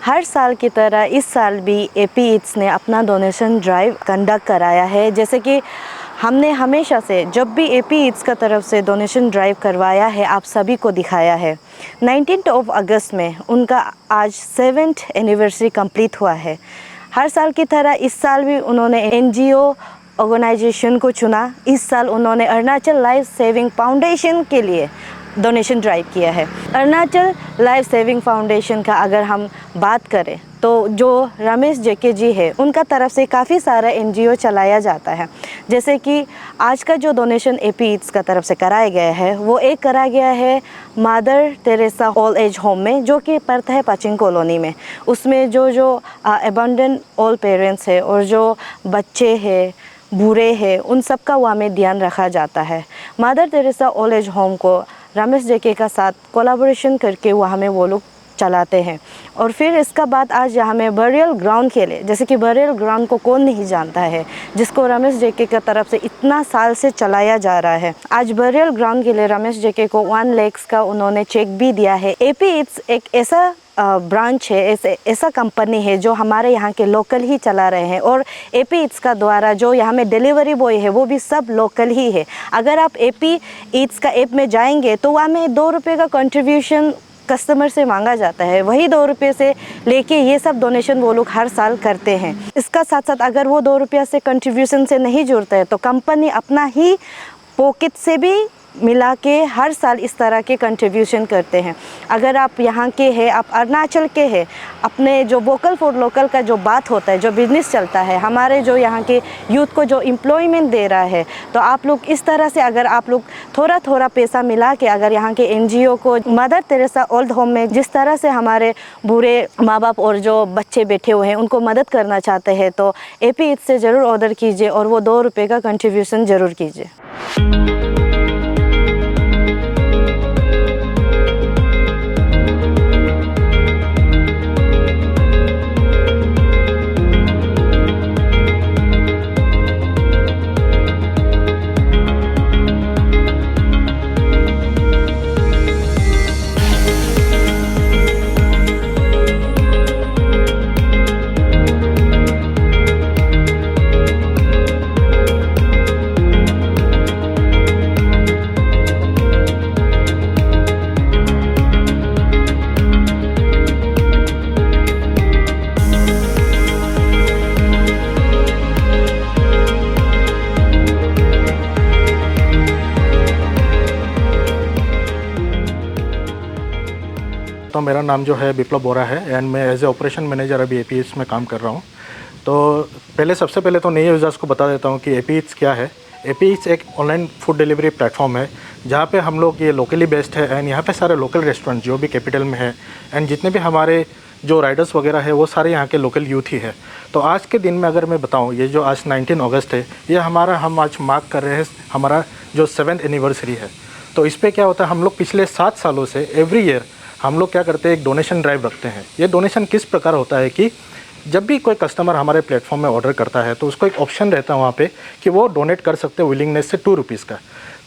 हर साल की तरह इस साल भी एपी ईट्स ने अपना डोनेशन ड्राइव कंडक्ट कराया है। जैसे कि हमने हमेशा से जब भी एपी ईट्स का तरफ से डोनेशन ड्राइव करवाया है, आप सभी को दिखाया है। 19 अगस्त में उनका आज 7th एनिवर्सरी कंप्लीट हुआ है। हर साल की तरह इस साल भी उन्होंने एनजीओ ऑर्गेनाइजेशन को चुना। इस साल उन्होंने अरुणाचल लाइफ सेविंग फाउंडेशन के लिए डोनेशन ड्राइव किया है। अरुणाचल लाइफ सेविंग फाउंडेशन का अगर हम बात करें तो जो रमेश जेके जी है, उनका तरफ से काफ़ी सारा एनजीओ चलाया जाता है। जैसे कि आज का जो डोनेशन एपी ईट्स का तरफ से कराया गया है, वो एक करा गया है mother Teresa old age home में, जो कि पड़ता है पाचिंग कॉलोनी में। उसमें जो अबंडेंट ओल्ड पेरेंट्स है और जो बच्चे हैं, बूढ़े हैं, उन सब का वहाँ में ध्यान रखा जाता है। Mother Teresa old age home को रमेश जेके का साथ कोलैबोरेशन करके वहाँ में वो लोग चलाते हैं। और फिर इसका बाद आज यहाँ में बरियल ग्राउंड के लिए, जैसे कि बरियल ग्राउंड को कौन नहीं जानता है, जिसको रमेश जेके की तरफ से इतना साल से चलाया जा रहा है। आज बरियल ग्राउंड के लिए रमेश जेके को 1 लाख का उन्होंने चेक भी दिया है। एपी ईट्स एक ऐसा ब्रांच है, ऐसा कंपनी है जो हमारे यहाँ के लोकल ही चला रहे हैं। और एपी ईट्स का द्वारा जो यहाँ में डिलीवरी बॉय है, वो भी सब लोकल ही है। अगर आप एपी ईट्स का ऐप में जाएंगे तो वहाँ में 2 रुपये का कंट्रीब्यूशन कस्टमर से मांगा जाता है। वही 2 रुपये से लेके ये सब डोनेशन वो लोग हर साल करते हैं। इसका साथ साथ अगर वो 2 रुपया से कंट्रीब्यूशन से नहीं जुड़ता है तो कंपनी अपना ही पॉकेट से भी मिला के हर साल इस तरह के कंट्रीब्यूशन करते हैं। अगर आप यहाँ के हैं, आप अरुणाचल के हैं, अपने जो वोकल फॉर लोकल का जो बात होता है, जो बिजनेस चलता है, हमारे जो यहाँ के यूथ को जो एम्प्लॉयमेंट दे रहा है, तो आप लोग इस तरह से अगर आप लोग थोड़ा थोड़ा पैसा मिला के अगर यहाँ के एनजीओ को मदर टेरेसा ओल्ड होम में जिस तरह से हमारे बूढ़े माँ बाप और जो बच्चे बैठे हुए हैं उनको मदद करना चाहते हैं, तो एपी ईट्स से ज़रूर ऑर्डर कीजिए और वो 2 रुपये का कंट्रीब्यूशन ज़रूर कीजिए। तो मेरा नाम जो है बिप्लब बोरा है एंड मैं एज ए ऑपरेशन मैनेजर अभी एपी ईट्स में काम कर रहा हूँ। तो सबसे पहले तो नए यूज़र्स को बता देता हूँ कि एपी ईट्स क्या है। एपी ईट्स एक ऑनलाइन फूड डिलीवरी प्लेटफॉर्म है जहाँ पे हम लोग ये लोकली बेस्ड है एंड यहाँ पे सारे लोकल रेस्टोरेंट जो भी कैपिटल में है एंड जितने भी हमारे जो राइडर्स वगैरह है वो सारे यहाँ के लोकल यूथ ही है। तो आज के दिन में अगर मैं बताऊँ, ये जो आज 19 अगस्त है, ये हम आज मार्क कर रहे हैं हमारा जो 7th एनिवर्सरी है। तो इस पर क्या होता है, हम लोग पिछले 7 सालों से एवरी ईयर हम लोग क्या करते हैं, एक डोनेशन ड्राइव रखते हैं। ये डोनेशन किस प्रकार होता है कि जब भी कोई कस्टमर हमारे प्लेटफॉर्म में ऑर्डर करता है तो उसको एक ऑप्शन रहता है वहाँ पे कि वो डोनेट कर सकते हैं विलिंगनेस से 2 रुपीज़ का।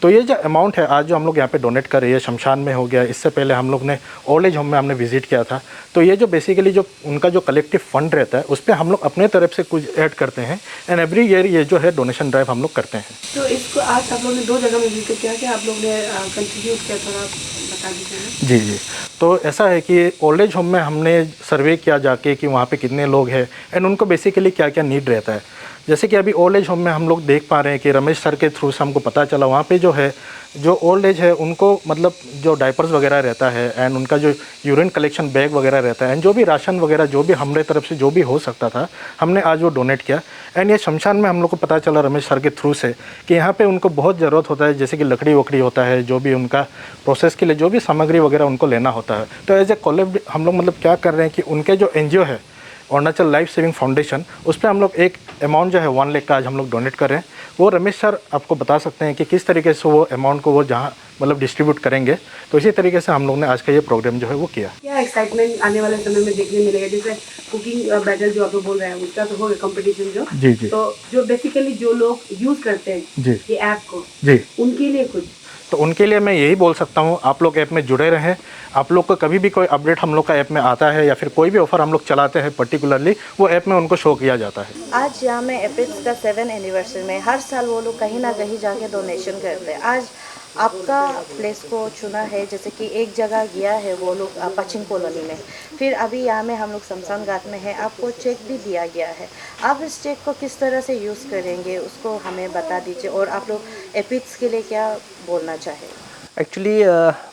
तो ये जो अमाउंट है आज जो हम लोग यहाँ पे डोनेट कर रहे हैं, शमशान में हो गया, इससे पहले हम लोग ने ओल्ड एज होम में हमने विजिट किया था। तो ये जो बेसिकली जो उनका जो कलेक्टिव फंड रहता है उस पर हम लोग अपने तरफ से कुछ ऐड करते हैं एंड एवरी ईयर ये जो है डोनेशन ड्राइव हम लोग करते हैं। तो इसको आज आप लोग ने 2 जगह में विजिट किया, क्या आप लोग ने कंट्रीब्यूट किया, थोड़ा बता दीजिए। जी। तो ऐसा है कि ओल्ड एज होम में हमने सर्वे किया जाके कि वहाँ पे कितने लोग हैं एंड उनको बेसिकली क्या क्या नीड रहता है। जैसे कि अभी ओल्ड एज होम में हम लोग देख पा रहे हैं कि रमेश सर के थ्रू से हमको पता चला वहाँ पे जो है जो ओल्ड एज है उनको मतलब जो डायपर्स वगैरह रहता है एंड उनका जो यूरिन कलेक्शन बैग वगैरह रहता है एंड जो भी राशन वगैरह जो भी हमारे तरफ से जो भी हो सकता था हमने आज वो डोनेट किया। एंड ये शमशान में हम लोग को पता चला रमेश सर के थ्रू से कि यहाँ पे उनको बहुत ज़रूरत होता है, जैसे कि लकड़ी वकड़ी होता है, जो भी उनका प्रोसेस के लिए जो भी सामग्री वगैरह उनको लेना होता है। तो एज ए कोलैब हम लोग मतलब क्या कर रहे हैं कि उनके जो एनजीओ है अरुणाचल लाइफ सेविंग फाउंडेशन, उस पर हम लोग एक अमाउंट जो है 1 लाख का आज हम लोग डोनेट कर रहे हैं। वो रमेश सर आपको बता सकते हैं कि किस तरीके से वो अमाउंट को वो जहाँ मतलब डिस्ट्रीब्यूट करेंगे। तो इसी तरीके से हम लोग ने आज का ये प्रोग्राम जो है वो किया। क्या एक्साइटमेंट आने वाले समय में देखने मिलेगा? जैसे कुकिंग बैटल जो आप लोग बोल रहे हैं उसका तो होगा कंपटीशन जो जी। तो जो बेसिकली जो लोग यूज़ करते हैं जी ये ऐप को, जी, उनके लिए कुछ तो उनके लिए मैं यही बोल सकता हूँ, आप लोग ऐप में जुड़े रहें। आप लोग को कभी भी कोई अपडेट हम लोग का ऐप में आता है या फिर कोई भी ऑफ़र हम लोग चलाते हैं पर्टिकुलरली, वो ऐप में उनको शो किया जाता है। आज यहाँ में एपिट्स का 7 एनिवर्सरी में हर साल वो लोग कहीं ना कहीं जाके डोनेशन करते हैं। आज आपका प्लेस को चुना है, जैसे कि एक जगह गया है वो लोग पश्चिम कॉलोनी में, फिर अभी यहाँ में हम लोग शमशान घाट में है, आपको चेक भी दिया गया है। आप इस चेक को किस तरह से यूज़ करेंगे उसको हमें बता दीजिए, और आप लोग एपिट्स के लिए क्या बोलना चाहें? एक्चुअली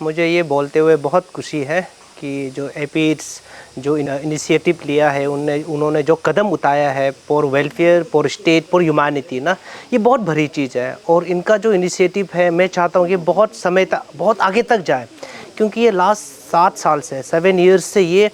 मुझे ये बोलते हुए बहुत खुशी है कि जो एपिट्स जो इनिशिएटिव लिया है, उन्होंने जो कदम उठाया है for welfare, for state, for humanity ना, ये बहुत बड़ी चीज़ है। और इनका जो इनिशिएटिव है, मैं चाहता हूँ कि बहुत समय तक, बहुत आगे तक जाए, क्योंकि ये लास्ट 7 साल से 7 ईयर्स से ये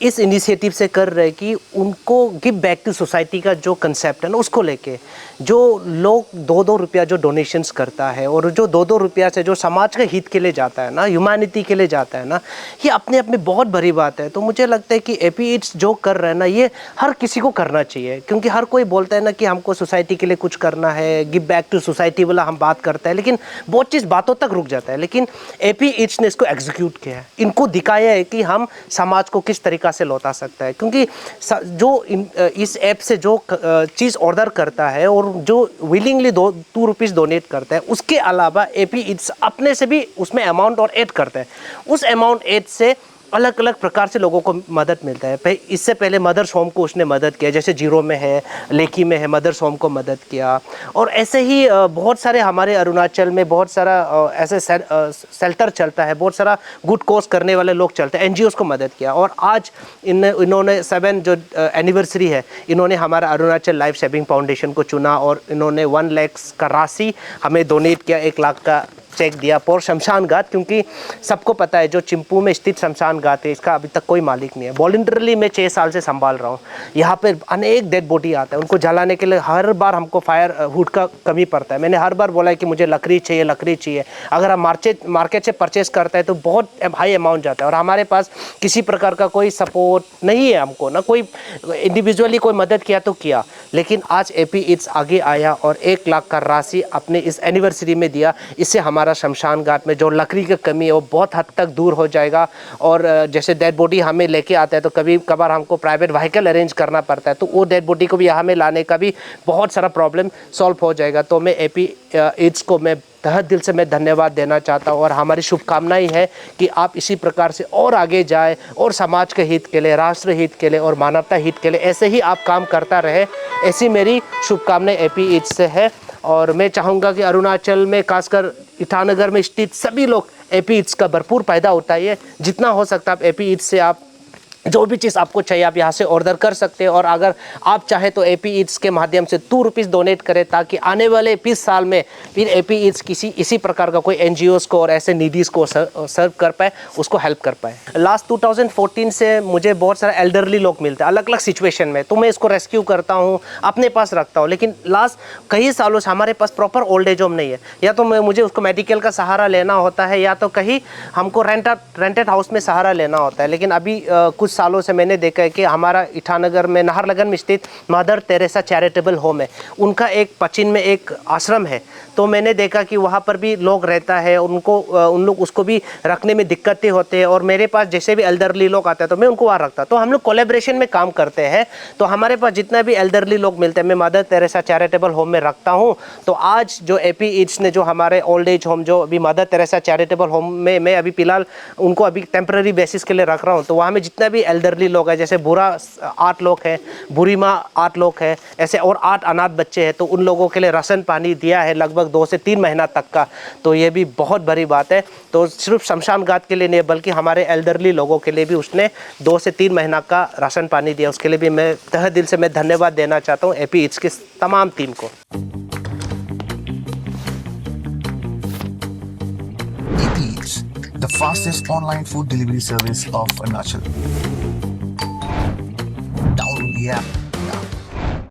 इस इनिशिएटिव से कर रहे हैं कि उनको गिव बैक टू सोसाइटी का जो कंसेप्ट है ना, उसको लेके जो लोग 2-2 रुपया जो डोनेशंस करता है और जो 2-2 रुपया से जो समाज के हित के लिए जाता है ना, ह्यूमैनिटी के लिए जाता है ना, ये अपने आप में बहुत बड़ी बात है। तो मुझे लगता है कि एपी ईट्स जो कर रहे हैं ना, ये हर किसी को करना चाहिए, क्योंकि हर कोई बोलता है ना कि हमको सोसाइटी के लिए कुछ करना है, गिव बैक टू सोसाइटी वाला हम बात करते हैं, लेकिन बहुत चीज़ बातों तक रुक जाता है। लेकिन एपी ईट्स ने इसको एग्जीक्यूट किया है, इनको दिखाया है कि हम समाज को किस तरीका से लौटा सकता है। क्योंकि जो इस ऐप से जो चीज़ ऑर्डर करता है और जो विलिंगली 2 रुपीज़ डोनेट करता है, उसके अलावा एपी ईट्स अपने से भी उसमें अमाउंट और ऐड करता है। उस अमाउंट ऐड से अलग अलग प्रकार से लोगों को मदद मिलता है। इससे पहले मदर्स होम को उसने मदद किया, जैसे जीरो में है, लेकी में है, मदर्स होम को मदद किया। और ऐसे ही बहुत सारे हमारे अरुणाचल में बहुत सारा ऐसे शेल्टर चलता है, बहुत सारा गुड कॉज करने वाले लोग चलते हैं, एनजीओज़ को मदद किया। और आज इन्होंने 7 जो एनिवर्सरी है, इन्होंने हमारा अरुणाचल लाइफ सेविंग फाउंडेशन को चुना और इन्होंने 1 लाख का राशि हमें डोनेट किया, 1 लाख का चेक दिया फॉर शमशान घाट। क्योंकि सबको पता है जो चिंपू में स्थित शमशान घाट है, इसका अभी तक कोई मालिक नहीं है। वॉलंटरली मैं 6 साल से संभाल रहा हूँ। यहाँ पे अनेक डेड बॉडी आता है, उनको जलाने के लिए हर बार हमको फायर वुड का कमी पड़ता है। मैंने हर बार बोला है कि मुझे लकड़ी चाहिए। अगर हम मार्केट से परचेस करते हैं तो बहुत हाई अमाउंट जाता है, और हमारे पास किसी प्रकार का कोई सपोर्ट नहीं है, हमको ना कोई इंडिविजुअली कोई मदद किया तो किया। लेकिन आज एपी ईट्स आगे आया और 1 लाख का राशि अपने इस एनिवर्सरी में दिया। इससे हमारा शमशान घाट में जो लकड़ी की कमी है वो बहुत हद तक दूर हो जाएगा। और जैसे डेड बॉडी हमें लेके आते हैं तो कभी कभार हमको प्राइवेट व्हीकल अरेंज करना पड़ता है, तो वो डेड बॉडी को भी यहाँ में लाने का भी बहुत सारा प्रॉब्लम सॉल्व हो जाएगा। तो मैं एपी ईट्स को मैं तहे दिल से मैं धन्यवाद देना चाहता हूँ, और हमारी शुभकामनाएं है कि आप इसी प्रकार से और आगे जाए और समाज के हित के लिए, राष्ट्र हित के लिए और मानवता हित के लिए ऐसे ही आप काम करता रहे। ऐसी मेरी शुभकामनाएं एपी ईट्स से है। और मैं चाहूँगा कि अरुणाचल में खासकर ईटानगर में स्थित सभी लोग एपी ईट्स का भरपूर फायदा उठाइए। जितना हो सकता है आप एपी ईट्स से आप जो भी चीज़ आपको चाहिए आप यहाँ से ऑर्डर कर सकते हैं। और अगर आप चाहे तो एपी ईट्स के माध्यम से 2 रुपीज़ डोनेट करें, ताकि आने वाले 20 साल में फिर एपी ईट्स इसी प्रकार का कोई एनजीओज़ को और ऐसे नीडीज़ को सर्व कर पाए, उसको हेल्प कर पाए। लास्ट 2014 से मुझे बहुत सारे एल्डरली लोग मिलते हैं अलग अलग सिचुएशन में, तो मैं इसको रेस्क्यू करता हूँ, अपने पास रखता हूँ। लेकिन लास्ट कई सालों से हमारे पास प्रॉपर ओल्ड एज होम नहीं है, या तो मुझे उसको मेडिकल का सहारा लेना होता है, या तो कहीं हमको रेंटेड हाउस में सहारा लेना होता है। लेकिन अभी कुछ सालों से मैंने देखा है कि हमारा ईटानगर में नाहरलगन में स्थित मदर तेरेसा चैरिटेबल होम है, उनका एक पचिन में एक आश्रम है। तो मैंने देखा कि वहाँ पर भी लोग रहता है, उन लोग उसको भी रखने में दिक्कतें होते हैं। और मेरे पास जैसे भी एल्डरली लोग आते हैं तो मैं उनको वहाँ रखता, तो हम लोग कोलैबोरेशन में काम करते हैं। तो हमारे पास जितना भी एल्डरली लोग मिलते हैं मैं मदर तेरेसा चैरिटेबल होम में रखता हूँ। तो आज जो एपी ईट्स ने जो हमारे ओल्ड एज होम जो अभी मदर तेरेसा चैरिटेबल होम में मैं अभी फिलहाल उनको अभी टेम्पररी बेसिस के लिए रख रहा हूँ। तो वहाँ में जितना भी एल्डरली लोग हैं, जैसे बुरा 8 लोग हैं, बुरी माँ 8 लोग हैं, ऐसे और 8 अनाथ बच्चे हैं, तो उन लोगों के लिए राशन पानी दिया है लगभग 2 से 3 महीना तक का। तो ये भी बहुत बड़ी बात है। तो सिर्फ शमशान घाट के लिए नहीं बल्कि हमारे एल्डरली लोगों के लिए भी उसने 2 से 3 महीना का राशन पानी दिया। उसके लिए भी मैं तहे दिल से मैं धन्यवाद देना चाहता हूँ एपी ईट्स की तमाम टीम को। The fastest online food delivery service of Arunachal. Download the app